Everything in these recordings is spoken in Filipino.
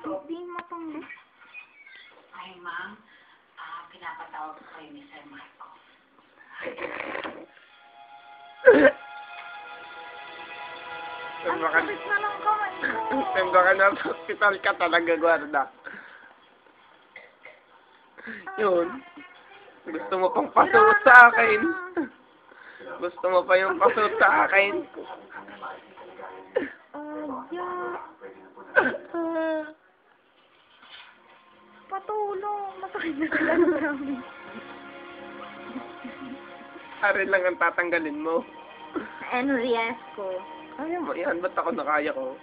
Hindi mo itong... Ay, ma'am. Pinapatawag ko kayo ni Sir Marcos. Ang sakit na lang kamay ko. Sendo ka na sa hospital ka talaga, guarda. Yun. Gusto mo pang pasuot sa akin. Gusto mo pa yung pasuot sa akin. Patulong. Masakit na talaga namin. Arin lang ang tatanggalin mo. NRS ko. Kaya mo yan. Ba't ako nakaya ko?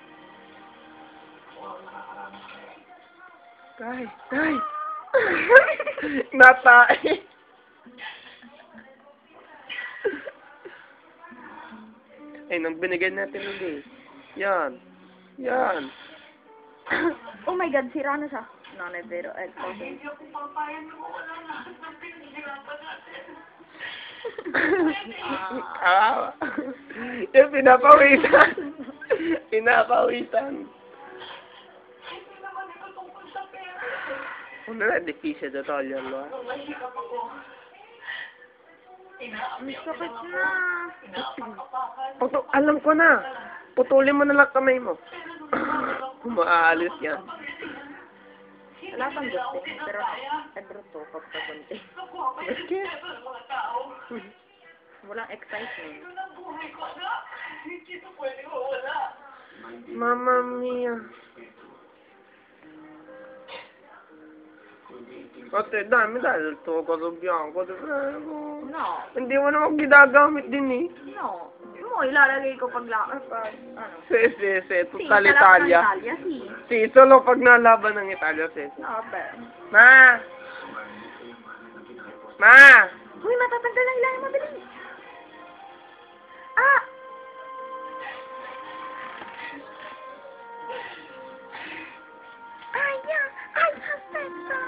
Tay! Tay! Natay! Ay, nang binigay natin ulit. Yan. Yan. Oh my God, sira na siya. Nanay, pero Hindi ako papayag na wala lahat ng pinaghirapan natin. Kawawa. Yung pinapawisan. Pinapawisan. Hindi naman ito tungkol sa pera. Una na, difficile na tol yan, no? Mahirap ako. ang sakit na. Alam ko na. Putulin mo na lang kamay mo. Umaalis yan. Wala pang gusto. Pero, to, pagkakunti. Bakit? Walang excitement. Hindi ito pwede mawala. Mama mia. Ate, dami dahil ito ko sa biyanko. No. Hindi mo naman ginagamit din eh. No. Mo, ilalagay ko pag ano. Si, total Italia. Si. Si, solo pag nalaban ng Italia, si. No, but... Ma! Ma! Uy, matatanggal lang ilang mabilis. Ah! Ay, yeah! Ay, hastenta!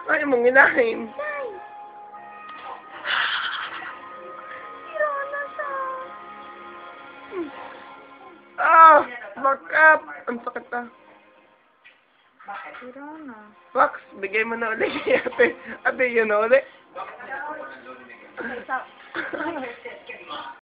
Ay, mong inahin. Ay! Sira na siya. Ah! Back up! Ang sakit na. Sira na. Max, bigay mo na ulit kay ate. Ate, yun na ulit. Okay, so...